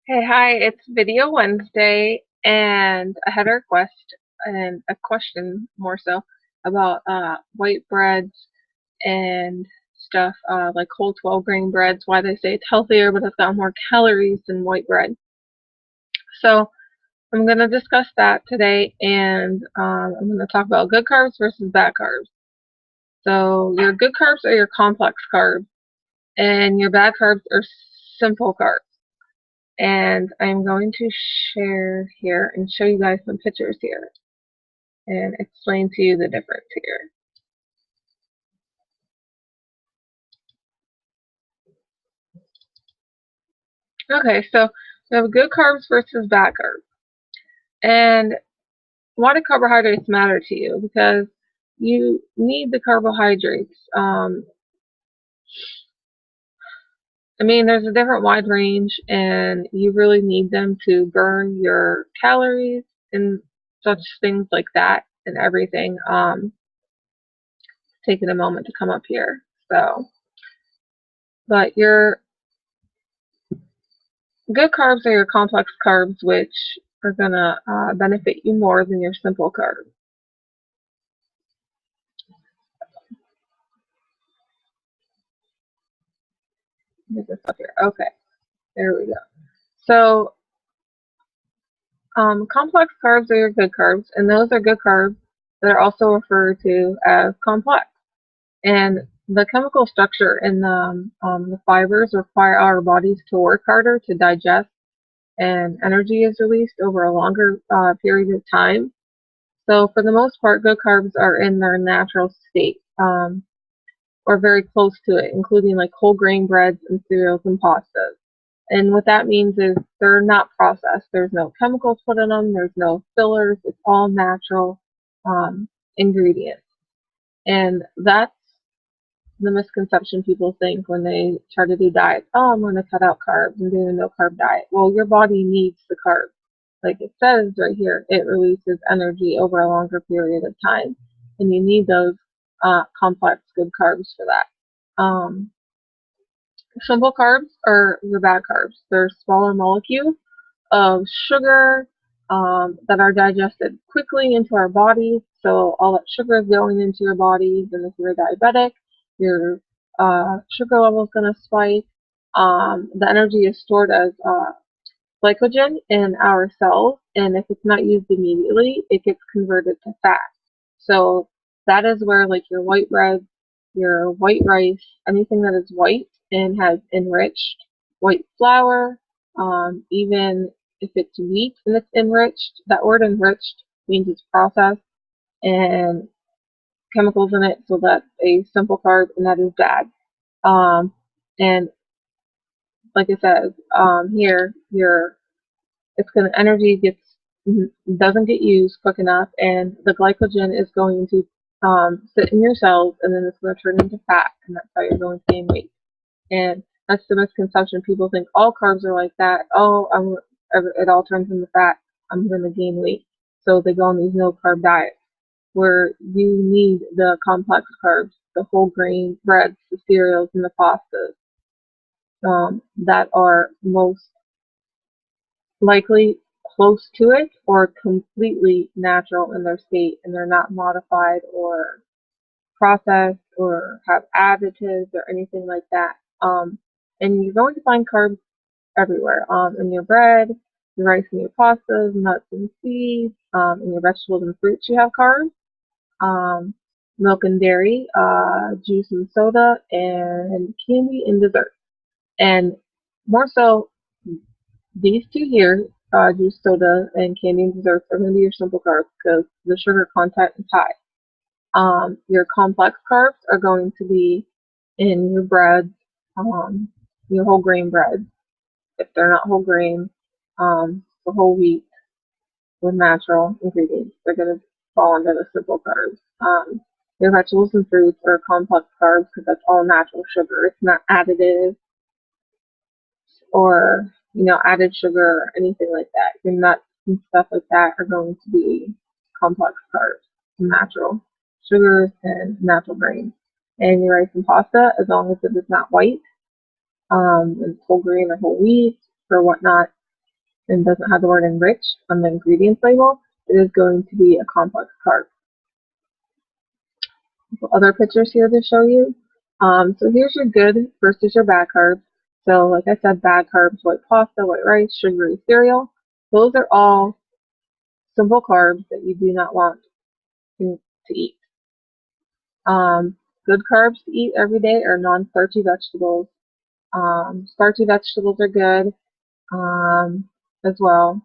Hey, hi, it's Video Wednesday, and I had a request and a question more so about white breads and stuff like whole 12 grain breads, why they say it's healthier, but it's got more calories than white bread. So I'm going to discuss that today, and I'm going to talk about good carbs versus bad carbs. So your good carbs are your complex carbs, and your bad carbs are simple carbs. And I'm going to share here and show you guys some pictures here and explain to you the difference here. Okay, so we have good carbs versus bad carbs. And why do carbohydrates matter to you? Because you need the carbohydrates. There's a different wide range, and you really need them to burn your calories and such things like that and everything. Taking a moment to come up here. But your good carbs are your complex carbs, which are going to benefit you more than your simple carbs. Get this up here. Okay, there we go. So, complex carbs are your good carbs, and those are good carbs that are also referred to as complex. And the chemical structure in the fibers require our bodies to work harder to digest, and energy is released over a longer period of time. So, for the most part, good carbs are in their natural state. Or very close to it, including like whole grain breads and cereals and pastas. And what that means is they're not processed. There's no chemicals put in them. There's no fillers. It's all natural ingredients. And that's the misconception people think when they try to do diets. Oh, I'm going to cut out carbs and do a no carb diet. Well, your body needs the carbs. Like it says right here, it releases energy over a longer period of time. And you need those complex good carbs for that. Simple carbs are your bad carbs. They're smaller molecules of sugar that are digested quickly into our bodies. So all that sugar is going into your bodies, and if you're diabetic, your sugar level is going to spike. The energy is stored as glycogen in our cells, and if it's not used immediately, it gets converted to fat. So that is where like your white bread, your white rice, anything that is white and has enriched white flour, even if it's wheat and it's enriched, that word enriched means it's processed and chemicals in it, so that's a simple carb and that is bad. And like I said, here your it's going to energy gets doesn't get used quick enough, and the glycogen is going to sit in your cells, and then it's going to turn into fat, and that's how you're going to gain weight. And that's the misconception. People think all carbs are like that. Oh, it all turns into fat. I'm going to gain weight. So they go on these no carb diets where you need the complex carbs, the whole grain breads, the cereals, and the pastas that are most likely close to it or completely natural in their state, and they're not modified or processed or have additives or anything like that. And you're going to find carbs everywhere. In your bread, your rice and your pastas, nuts and seeds, in your vegetables and fruits you have carbs. Um, Milk and dairy, juice and soda, and candy and dessert. And more so, these two here, juice, soda, and candy and desserts are going to be your simple carbs because the sugar content is high. Your complex carbs are going to be in your breads, your whole grain breads. If they're not whole grain, the whole wheat with natural ingredients, they're going to fall under the simple carbs. Your vegetables and fruits are complex carbs because that's all natural sugar. It's not additive or added sugar or anything like that. Your nuts and stuff like that are going to be complex carbs, natural sugars and natural grains. And your rice and pasta, as long as it is not white, and whole grain or whole wheat or whatnot, and doesn't have the word enriched on the ingredients label, it is going to be a complex carb. Other pictures here to show you. So here's your good versus your bad carbs. So like I said, bad carbs, white pasta, white rice, sugary cereal. Those are all simple carbs that you do not want to eat. Good carbs to eat every day are non-starchy vegetables. Starchy vegetables are good as well.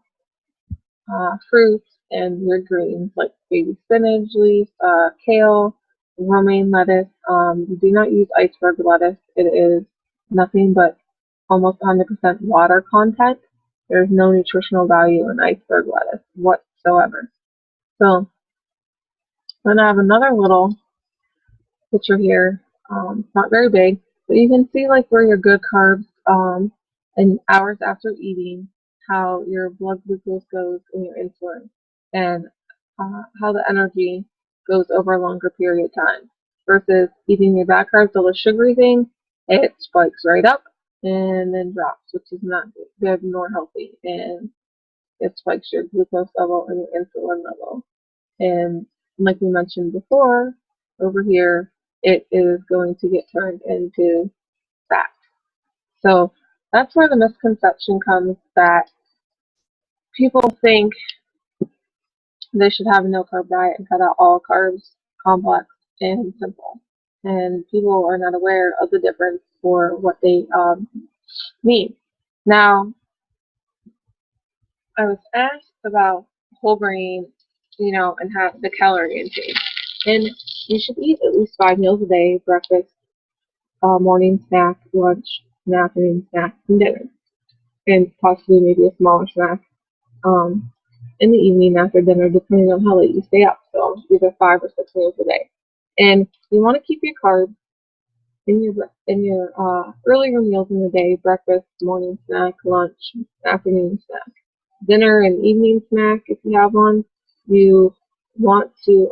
Fruits and your greens like baby spinach leaves, kale, romaine lettuce. You do not use iceberg lettuce. It is nothing but almost 100% water content. There's no nutritional value in iceberg lettuce whatsoever. So then I have another little picture here. It's not very big, but you can see like where your good carbs and hours after eating, how your blood glucose goes and your insulin, and how the energy goes over a longer period of time. Versus eating your bad carbs, all the sugary thing, it spikes right up and then drops, which is not good nor healthy, and it spikes your glucose level and your insulin level. And like we mentioned before, over here, it is going to get turned into fat. So that's where the misconception comes that people think they should have a no-carb diet and cut out all carbs, complex, and simple. And people are not aware of the difference for what they mean. Now, I was asked about whole grain, and have the calorie intake. And you should eat at least 5 meals a day: breakfast, morning snack, lunch, and afternoon snack, and dinner. And possibly maybe a smaller snack in the evening after dinner, depending on how late you stay up. So either 5 or 6 meals a day. And you want to keep your carbs in your earlier meals in the day: breakfast, morning snack, lunch, afternoon snack, dinner, and evening snack if you have one. You want to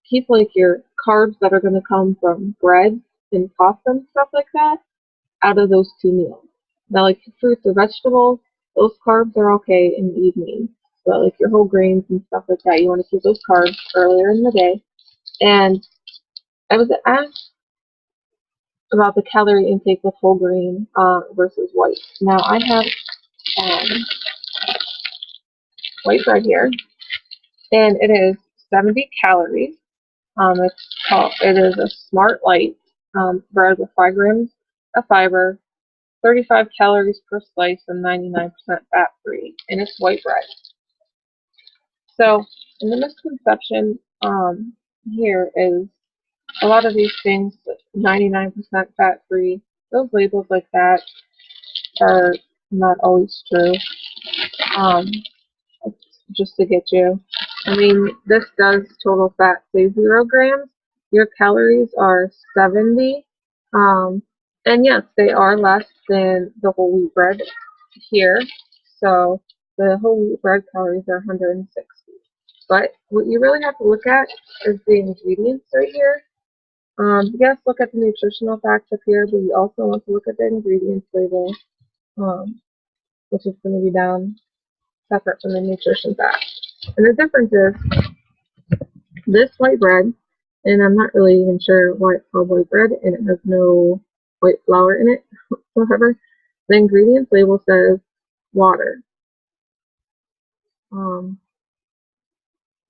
keep like your carbs that are going to come from bread and pasta and stuff like that out of those 2 meals. Now, like fruits or vegetables, those carbs are okay in the evening. But like your whole grains and stuff like that, you want to keep those carbs earlier in the day. And I was asked about the calorie intake with whole grain versus white. Now, I have white bread here, and it is 70 calories. It is a Smart Light bread with 5 grams of fiber, 35 calories per slice, and 99% fat-free, and it's white bread. So, and the misconception here is a lot of these things, 99% fat-free, those labels like that are not always true. Just to get you. I mean, this does total fat say 0 grams. Your calories are 70. And yes, they are less than the whole wheat bread here. So the whole wheat bread calories are 160. But what you really have to look at is the ingredients right here. Yes, look at the nutritional facts up here, but you also want to look at the ingredients label, which is going to be down separate from the nutrition facts. And the difference is this white bread, and I'm not really even sure why it's called white bread, and it has no white flour in it whatsoever. The ingredients label says water.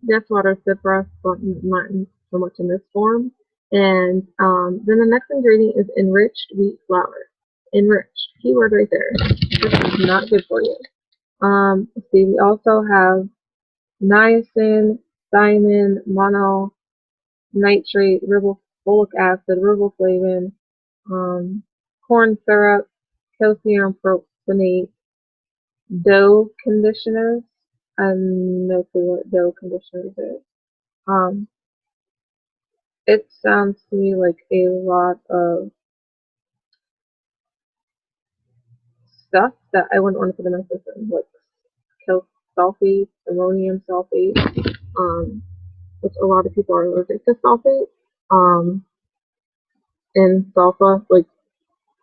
Yes, water is good for us, but not so much in this form. And then the next ingredient is enriched wheat flour. Enriched, keyword right there. This is not good for you. Let's see, we also have niacin, thiamine, mono, nitrate, ribofolic acid, riboflavin, corn syrup, calcium propionate, dough conditioners. I have no clue what dough conditioners is. It sounds to me like a lot of stuff that I wouldn't want to put in my system, like sulfate, ammonium sulfate, which a lot of people are allergic to sulfate. And sulfa, like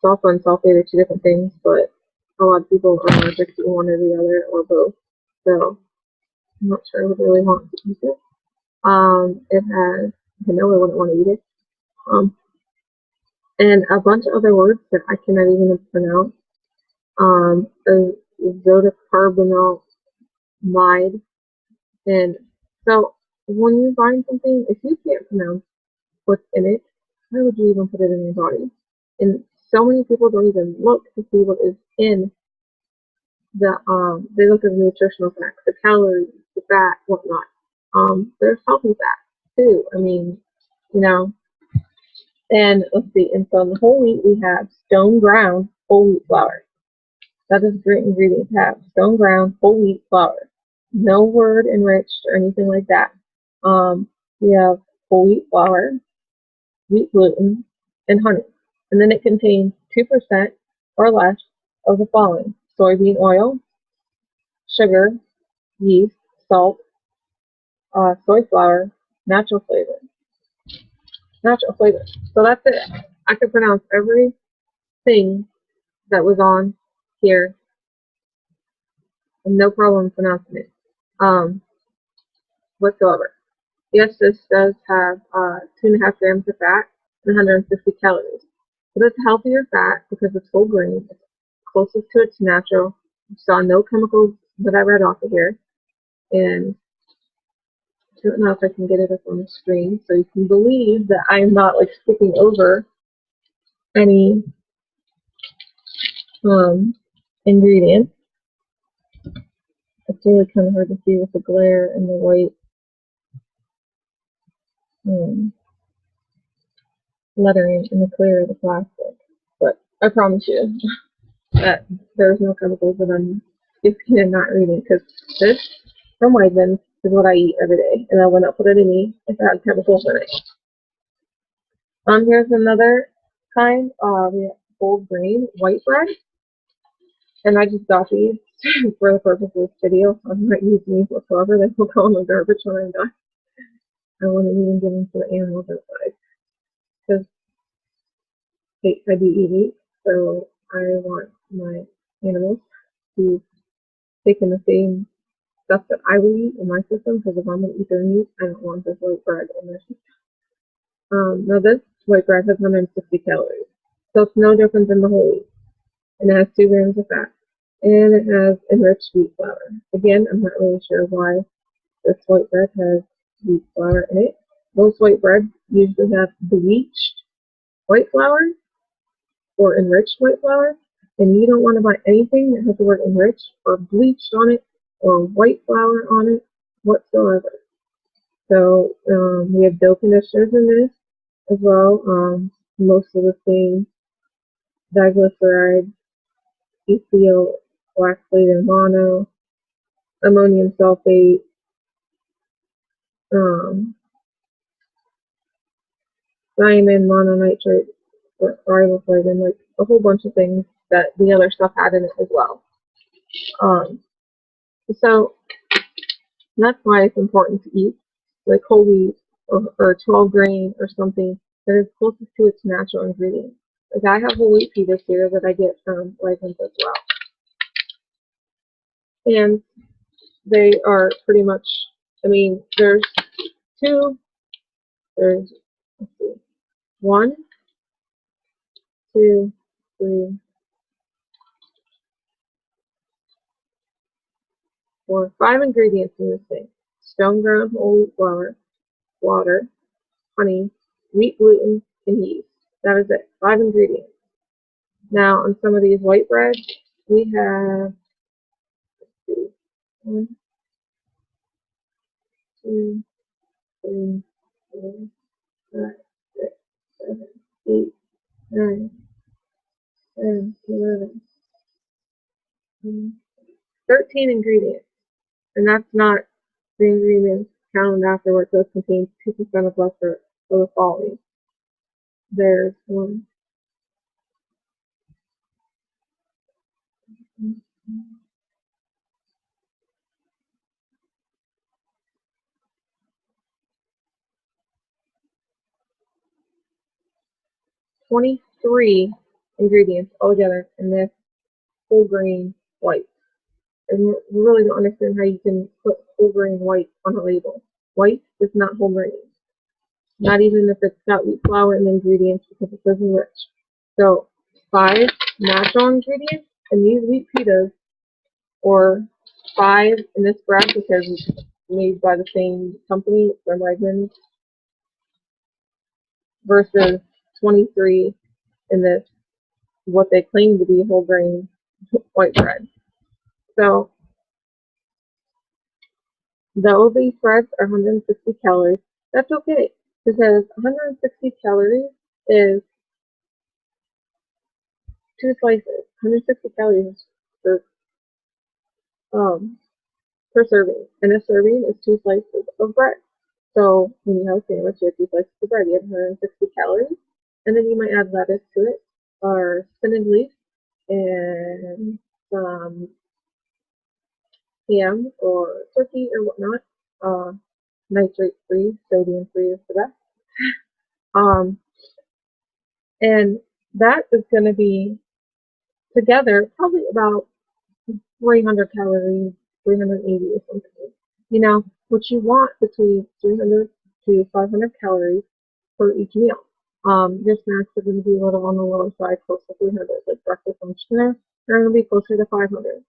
sulfa and sulfate are 2 different things, but a lot of people are allergic to one or the other or both. So I'm not sure I would really want to eat it. It has vanilla, I wouldn't want to eat it. And a bunch of other words that I cannot even pronounce. Zodicarbonamide. And so when you find something, if you can't pronounce what's in it, why would you even put it in your body? And so many people don't even look to see what is in they look at the nutritional facts, the calories, the fat, whatnot. There's healthy fat too. I mean, you know, and let's see, and so in the whole wheat we have stone ground whole wheat flour. That is a great ingredient to have. Stone ground whole wheat flour. No word enriched or anything like that. We have whole wheat flour, wheat gluten, and honey. And then it contains 2% or less of the following: soybean oil, sugar, yeast, salt, soy flour, natural flavor. Natural flavor. So that's it. I could pronounce everything that was on here and no problem pronouncing it whatsoever. Yes, this does have 2.5 grams of fat and 150 calories. But it's healthier fat because it's whole grain. It's closest to its natural. You saw no chemicals that I read off of here. And I don't know if I can get it up on the screen so you can believe that I'm not like skipping over any ingredients. It's really kind of hard to see with the glare and the white lettering and the clear of the plastic. But I promise you that there's no chemicals that I'm skipping and not reading, because this from Wegmans is what I eat every day, and I would not put it in me if it had chemicals in it. Here's another kind. We have whole grain white bread, and I just got these for the purpose of this video. I'm not using these whatsoever. They will go in the garbage when I'm done. I wouldn't even give them to the animals outside, because I do eat meat, so I want my animals to take in the same stuff that I would eat in my system, because if I'm going to eat their meat, I don't want this white bread in their system. Now this white bread has 160 calories, so it's no different than the whole wheat, and it has 2 grams of fat, and it has enriched wheat flour. Again, I'm not really sure why this white bread has wheat flour in it. Most white breads usually have bleached white flour or enriched white flour, and you don't want to buy anything that has the word enriched or bleached on it or white flour on it whatsoever. So we have dough conditioners in this as well. Most of the same diglycerides, ethyl lactate and mono, ammonium sulfate, thiamine mononitrate, or riboflavin, like a whole bunch of things that the other stuff had in it as well. So that's why it's important to eat like whole wheat or 12 grain or something that is closest to its natural ingredients. Like I have whole wheat pea this year that I get from Wegmans as well. And they are pretty much, I mean, there's two, let's see, 1, 2, 3, 4, 5 ingredients in this thing. Stone ground whole wheat flour, water, honey, wheat gluten, and yeast. That is it. 5 ingredients. Now, on some of these white breads, we have, let's see, 1, 2, 3, 4, 5, 6, 7, 8, 9, 10, 11, 13 ingredients. And that's not the ingredients counted afterwards. Those contain 2% of lesser for the following. There's 1, 23 ingredients altogether in this whole grain white. And you really don't understand how you can put whole grain white on a label. White is not whole grain. Not even if it's got wheat flour and ingredients because it says enriched. So 5 natural ingredients in these wheat pitas, or 5 in this bread because it's made by the same company from Wegmans, versus 23 in this what they claim to be whole grain white bread. So though these breads are 160 calories, that's okay because 160 calories is 2 slices. 160 calories per um per serving, and a serving is 2 slices of bread. So when you have a sandwich, you have 2 slices of bread. You have 160 calories, and then you might add lettuce to it, or spinach leaf, and some ham or turkey or whatnot. Uh, Nitrate free, sodium free is the best. Um, and that is going to be together probably about 300 calories, 380 or something. You know, what you want between 300 to 500 calories for each meal. Your snacks are going to be a little on the lower side, close to 300, like breakfast, lunch, dinner. They're going to be closer to 500.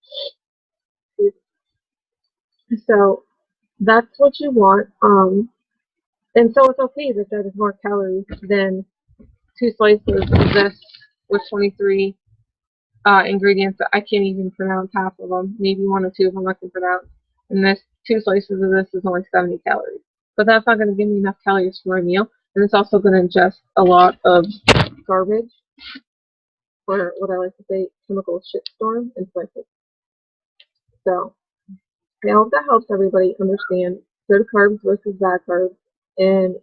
So that's what you want. And so it's okay that that is more calories than 2 slices of this with 23 ingredients that I can't even pronounce half of them. Maybe 1 or 2 of them I can pronounce. And this 2 slices of this is only 70 calories. But that's not going to give me enough calories for my meal. And it's also going to ingest a lot of garbage, or what I like to say, chemical shitstorm and slices. So I hope that helps everybody understand good carbs versus bad carbs, and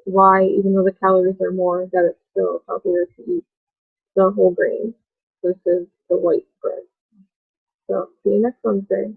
why, even though the calories are more, that it's still healthier to eat the whole grain versus the white bread. So see you next Wednesday.